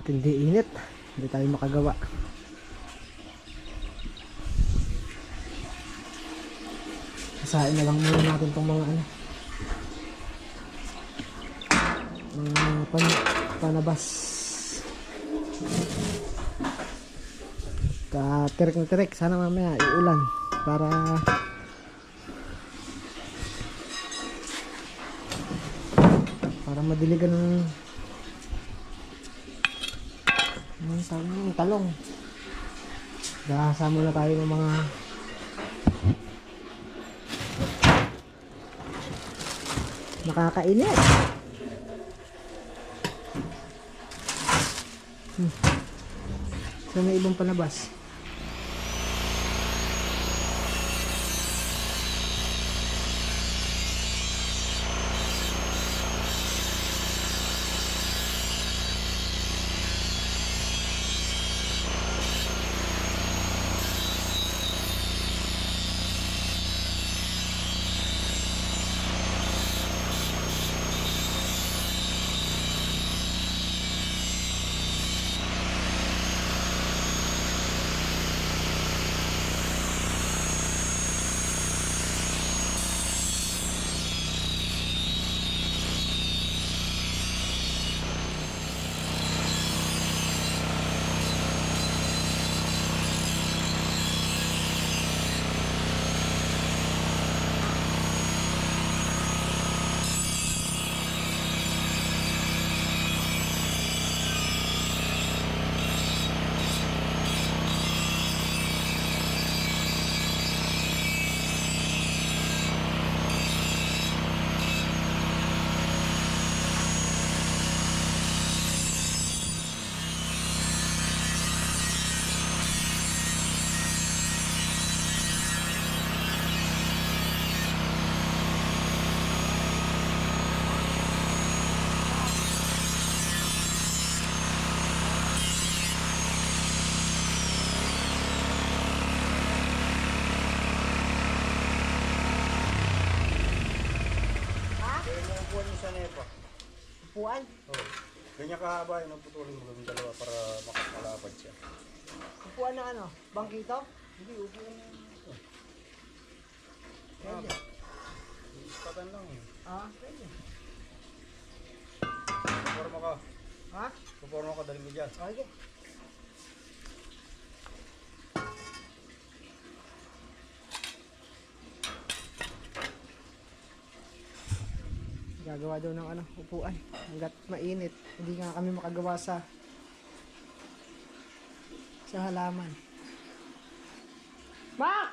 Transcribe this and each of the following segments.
Matindi init, hindi tayo makagawa. Isahin na lang muna natin itong mga mga panabas. Tirik na tirik, sana mamaya iulan para madiligan ng talong. Gahasa muna tayo ng mga nakakainit. So may ibang panabas. Upuan? Oo. Ganyan kahaba yun, putulin mo gawin dalawa para makakalapad siya. Upuan na ano? Bangkito? Hindi, upuan na ito. Pwede. Ispatan lang eh. Pwede. Puporma ka. Ha? Puporma ka, dali mo dyan. Okay. Gagawa daw ng upuan hanggat mainit, hindi nga kami makagawa sa halaman. Mak!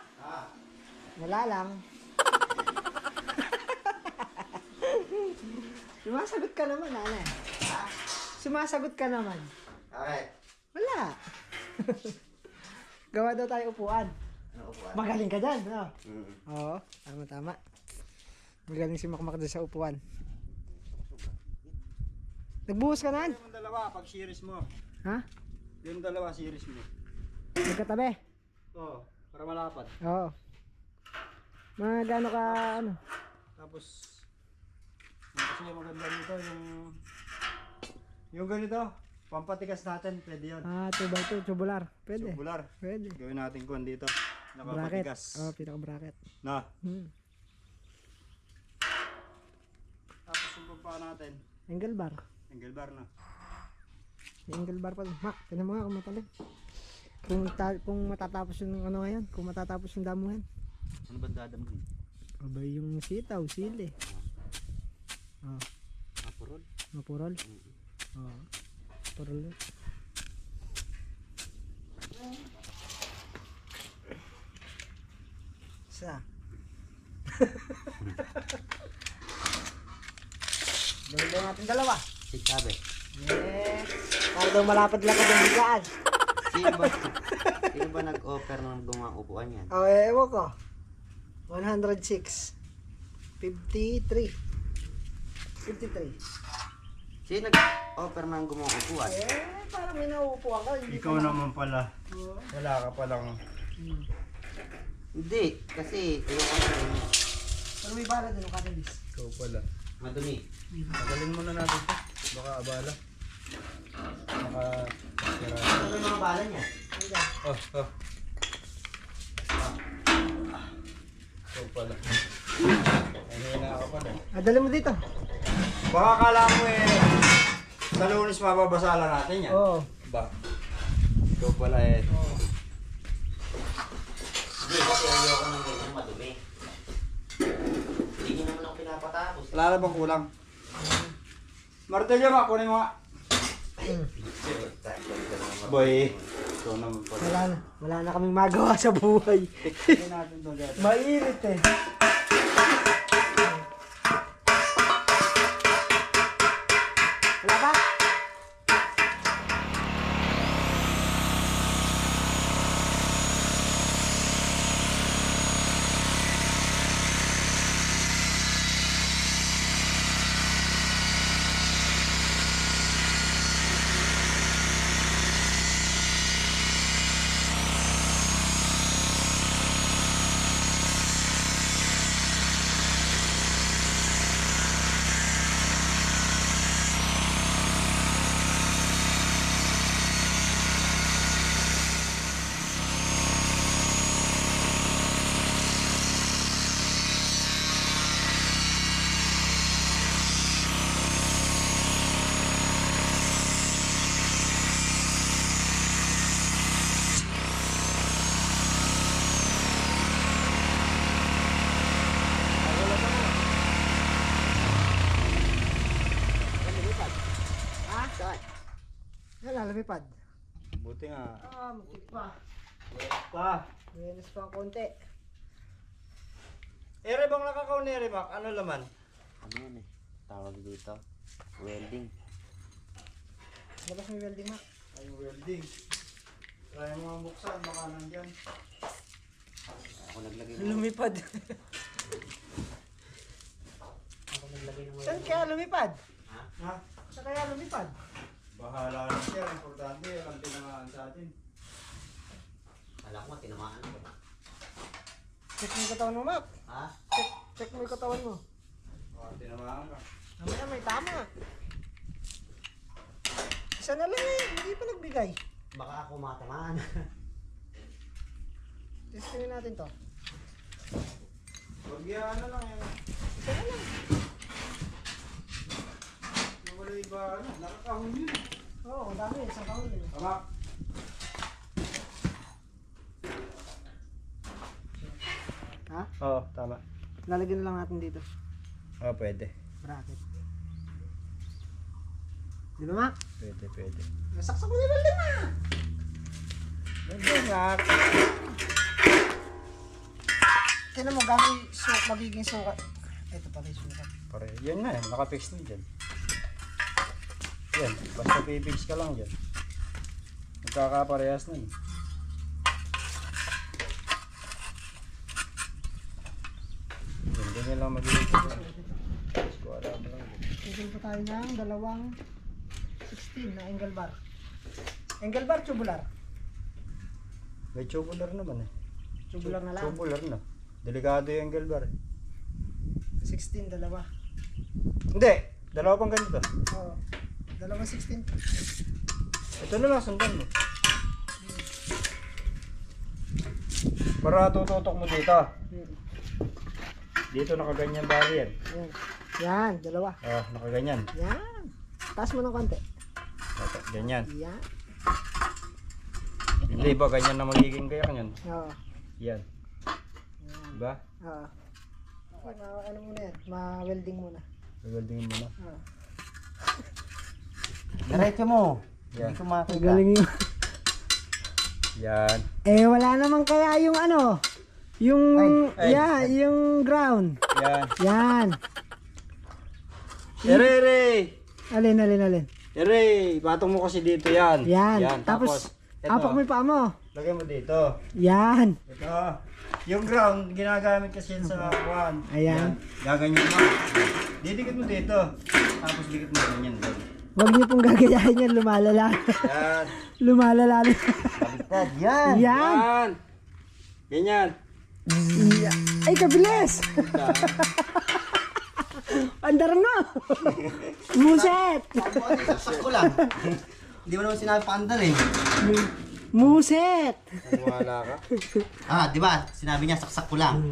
Wala lang. Sumasagot ka naman, nanay. Sumasagot ka naman. Okay. Wala. Gawa daw tayo upuan. Ano upuan? Magaling ka dyan, no? Mm. Oo, tama. Magaling si Makmak dyan sa upuan. Nagbuhos ka na? Yung dalawa, pag series mo. Ha? Yung dalawa, series mo. Nagkatabi? Oo, para malapad. Oo. Mga gaano ka, Tapos, kasi yung maganda nito, yung ganito, pampatigas natin, pwede yun. 2x2, tubular. Pwede. Tubular. Pwede. Gawin natin kung dito, Bracket. nakapatigas. Pinaka-bracket. Na. Tapos yung pagpaka natin, Angle bar. angle bar na. May angle bar pa. Mak, tinan mo nga kung matalim. Kung matatapos yung ngayon, kung matatapos yung damuhan. Ano ba dadamuhin? Abay yung sitaw, sili. Mapurol? Mapurol? Purol. Isa. Gawin daw natin dalawa. Sigsabi. Para daw malapad lang ka ng bigaan. Sino ba nag-offer ng gumawa upuan yan? Ewan ko. 106. 53. 53. Sino nag-offer ng gumawa upuan? Parang may nauupuan ka. Ikaw naman pala. Wala ka palang. Hindi, kasi ayoko na rin. Pero may bala din yung katalis. Ikaw pala. Madumi. Tagalin muna natin ito. Baka abala. Nakasira. Ano yung mga bala niya? Oh. Ito pala. Ay, hina ako pala. Dali mo dito. Baka kala mo sa Lunes mababasala natin yan. Oo. Ba? Ito pala Hindi, kasi ayoko ng ganyan madumi. Hindi naman ako pinapatapos. Wala na bang kulang? Martilyo ba? Kunin mo nga. Boy. Ito naman pala. Wala na kaming magawa sa buhay. Tignan natin ito dito. Mainit eh. Wala ba? Wala, lumipad. Buti nga. Mutik pa. Pa. Menos pa ang konti. Ere bang nakakaw ni Ere Mac? Ano laman? Ano yan eh? Tawag dito. Welding. Labas may welding ha. Ay, welding. Try mo ang buksan. Baka nandyan. Ako naglagay Lumipad. Ako naglagay ng Saan kaya lumipad? Ha? Saan kaya lumipad? Bahala na siya. Importante. Alam tinamaan sa atin. Alam ko, tinamaan ko. Check mo yung katawan mo, Mac. Ha? Check mo yung katawan mo. Baka tinamaan ka. Mamaya may tama. Isa na lang eh. Hindi pa nagbigay. Baka ako matamaan. Testingin natin to. Huwag yan na lang eh. Isa na lang. Wala iba. Nakakahon yun. Oo, ang dami. Isang taon yun. Tama. Ha? Oo, tama. Lalagyan na lang natin dito. Pwede. Bracket. Di ba, Mac? Pwede. Nasaksak mo na yung welding, Mac. Welding nga. Tignan mo, gano'y magiging sukat. Ito pala yung sukat. Pare, yan na eh. Nakafix na dyan. Yan. Basta pipix ka lang dyan. Magkakaparehas na eh. Ganyan lang magiging. Wala mo lang. Tigil pa tayo ng dalawang 16 na angle bar. Angle bar, tubular. May tubular naman eh. Tubular na lang. Tubular na. Delikado yung angle bar. 16, dalawa. Hindi! Dalawa pang ganito. Oo. Dalawang 16. Ito na lang, sundan mo. Para tututok mo dito. Dito nakaganyan bali yan. Yan. Yan, dalawa. Nakaganyan. Yan. Taas mo ng konti. Ganyan. Yan. Hindi ba ganyan na magiging kaya kanyan? Oo. Yan. Yan. Diba? Oo. Okay, ano muna yan? Ma-welding muna. Weldingin mo na. Oo. Diretso mo. Yan. Hindi ko makita. Galing yun. Yan. Eh, wala naman kaya yung ano? Yung, Ay. yeah, yung ground. Yan. Yan. Ere! Alin. Ere! Patong mo kasi dito yan. Yan. Tapos, apak mo yung paa mo. lagay mo dito. Yan. Ito. Yung ground, ginagamit kasi yan sa kuwan. Ayan. Gaganyan mo. Didikit mo dito. Tapos dikit mo ganyan. Huwag niyo pong gagayahin yan, lumalala. Yan. Lumalala. Baliktad. Yan. Yan. Yan. Ganyan. Ay, kabilis. Andar na! Muset! Saksak ko lang. Hindi mo naman sinabi pandar eh. Muset! Wala ka. Ah, di ba? Sinabi niya saksak ko lang.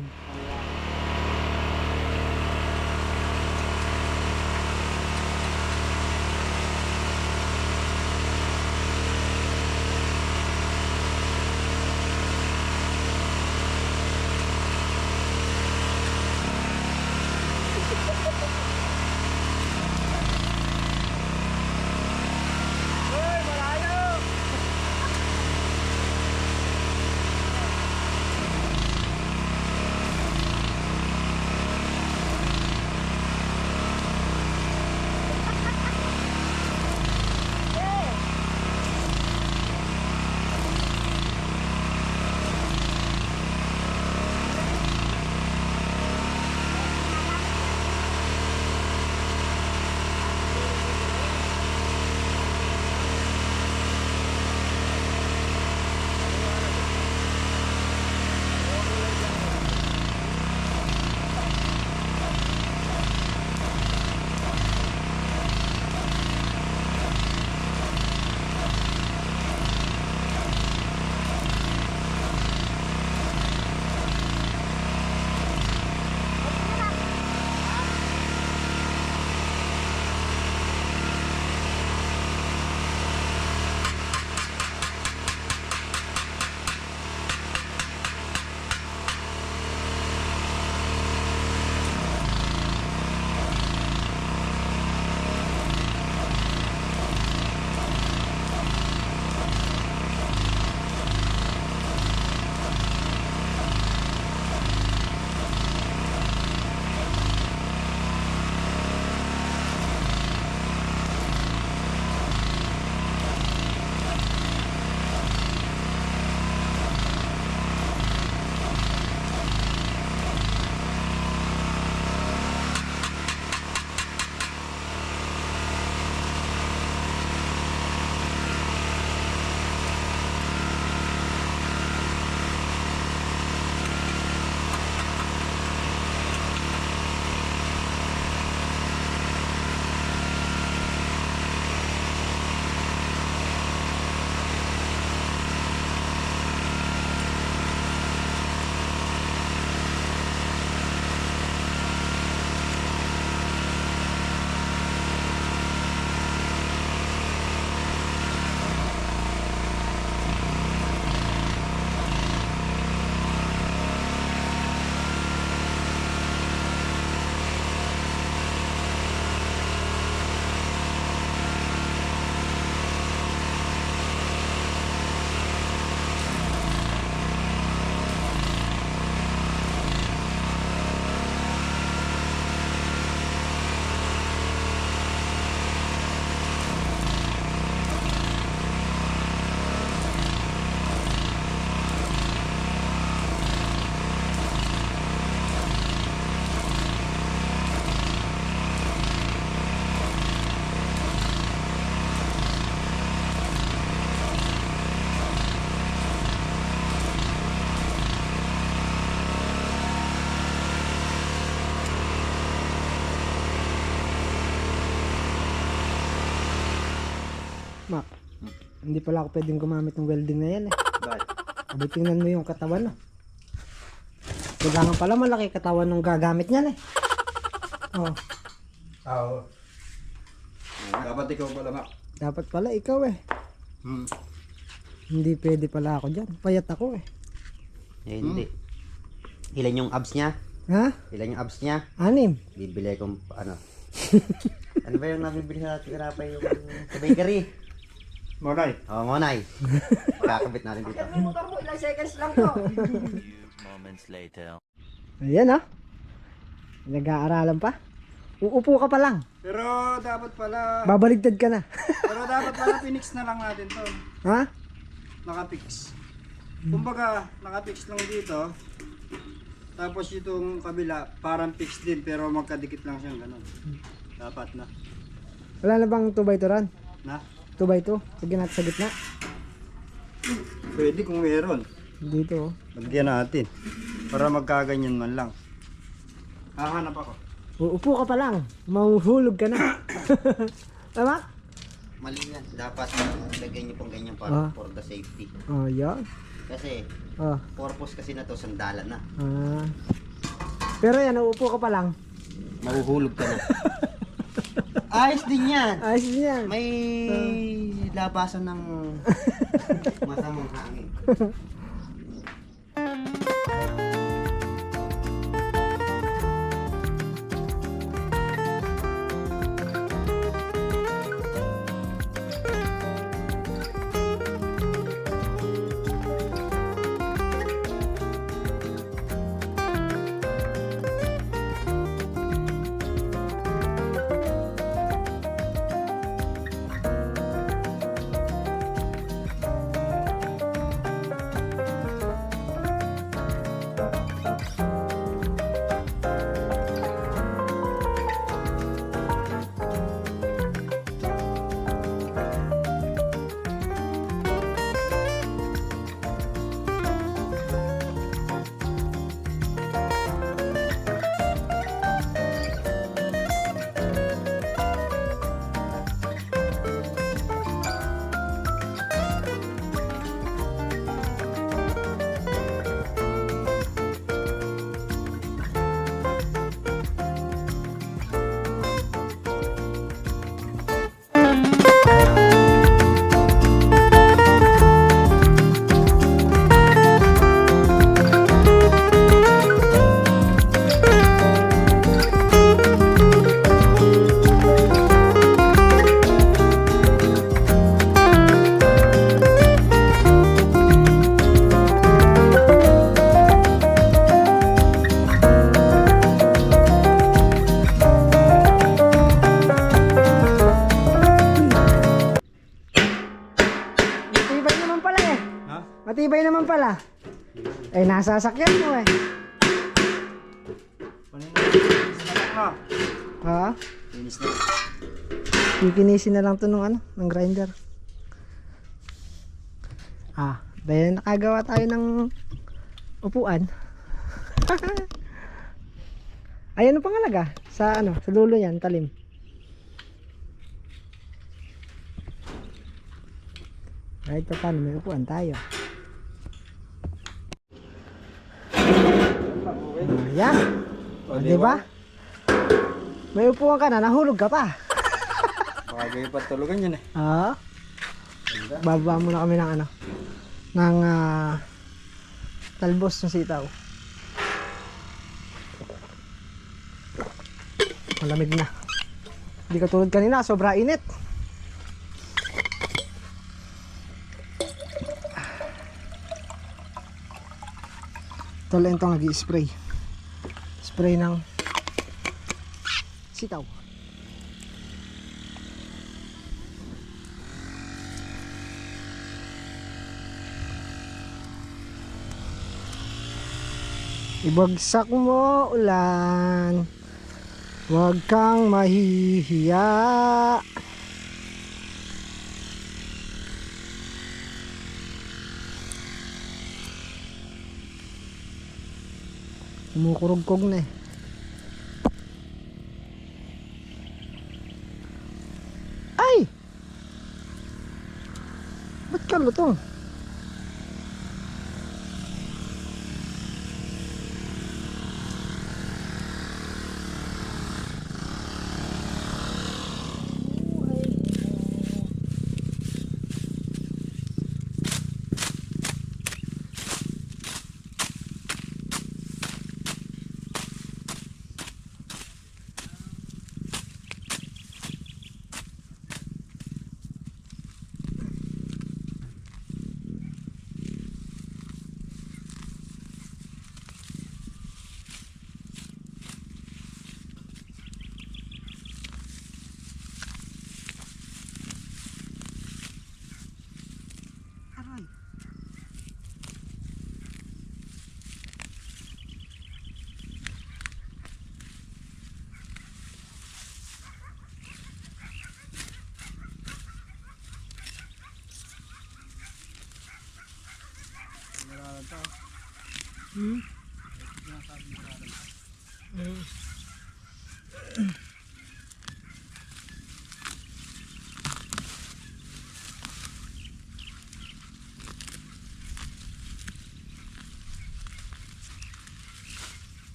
Mac, hindi pala ako pwedeng gumamit ng welding na yan eh. Bakit? Abi, tingnan mo yung katawan, no? Kailangan pala malaki katawan ng gagamit niyan eh. Oh, Oo. Dapat ikaw pala, Mac. dapat pala ikaw eh. Hmm. Hindi pwede pala ako dyan. Payat ako eh. Eh, hindi. Ilan yung abs niya? Ha? Ilan yung abs niya? 6. Bibili kong ano. Ano ba yung nabibili sa tinapay yung sa bakery? Monay. Oh, Monay. Kakabit natin dito. Motor mo, ilang seconds lang to. Moments later. Ayan ah. Nag-aaralan pa. Uupo ka pa lang. Pero dapat pala, Babaligtad ka na. pero dapat pala pinix na lang natin to. Ha? Nakapix. Kumbaga, nakapix lang dito. Tapos itong kabila, parang fix din pero magkadikit lang siyang ganun. Dapat na. Wala na bang 2x2 ron? Na? 2x2? Lagyan natin sa gitna. Pwede kung meron. Dito oh. Lagyan natin. Para magkaganyan man lang. Hahanap ako. Uupo ka pa lang, mahuhulog ka na. Tama? Mali yan. Dapat lagyan niyo pong ganyan Ah. para for the safety. Oh, yan. Kasi, Oh. purpose kasi na to, sandalan na. Ah. Pero yan, uupo ka pa lang. Mahuhulog ka na. Ayos din yan. Ayos din yan. May labasan ng masamang hangin. Matibay naman pala eh. Ha? Matibay naman pala. Eh, nasa sasakyan mo eh. Ha? Ha? Linis na. Kikinisin na lang to ng grinder. Ah, dahil nakagawa tayo ng upuan. Ay, ano pangalaga? Sa sa dulo yan, talim. Kahit pa paano, may upuan tayo. Ayan. O, diba? May upuan ka na, nahulog ka pa. Baka gayo pa tulugan yan eh. Ah. Bababa muna kami ng ng talbos ng sitaw. Malamig na. Hindi katulad kanina, sobra init. Ito lang itong nag-i-spray. Spray ng sitaw. Ibagsak mo ulan, huwag kang mahihiya. Kumukurugkog na eh. Ay! Ba't ka lutong? Aray.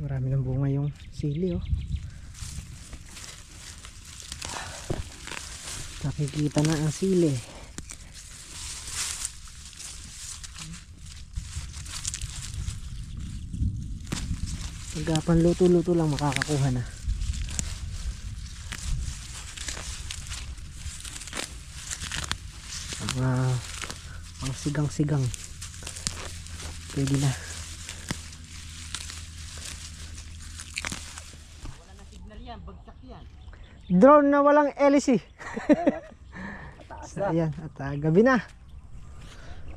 Marami ng bunga yung sili oh. Nakikita na ang sili. Pagkapan luto-luto lang makakakuha na. Mga pang sigang-sigang. Pwede na. Drone na walang LC. So, ayan, at gabi na.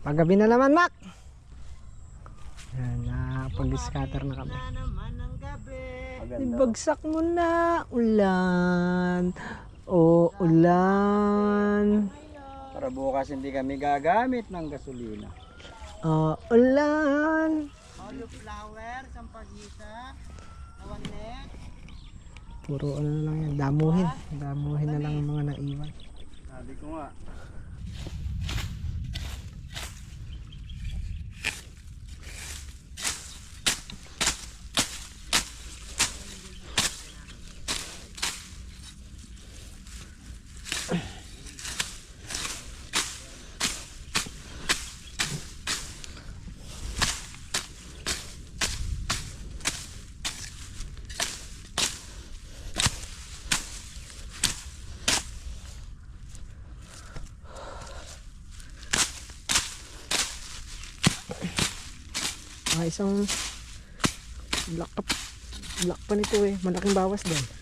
Paggabi na naman, Mac. Ayan, pag-scatter na kami. Ibagsak mo na. Ulan. O, ulan. Para bukas hindi kami gagamit ng gasolina. Ulan. Cauliflower, sampagita, lawanet. Puro ano na lang yan. Damuhin. Damuhin na lang ang mga naiwan. Sabi ko nga. Isang black pa nito eh. Malaking bawas din.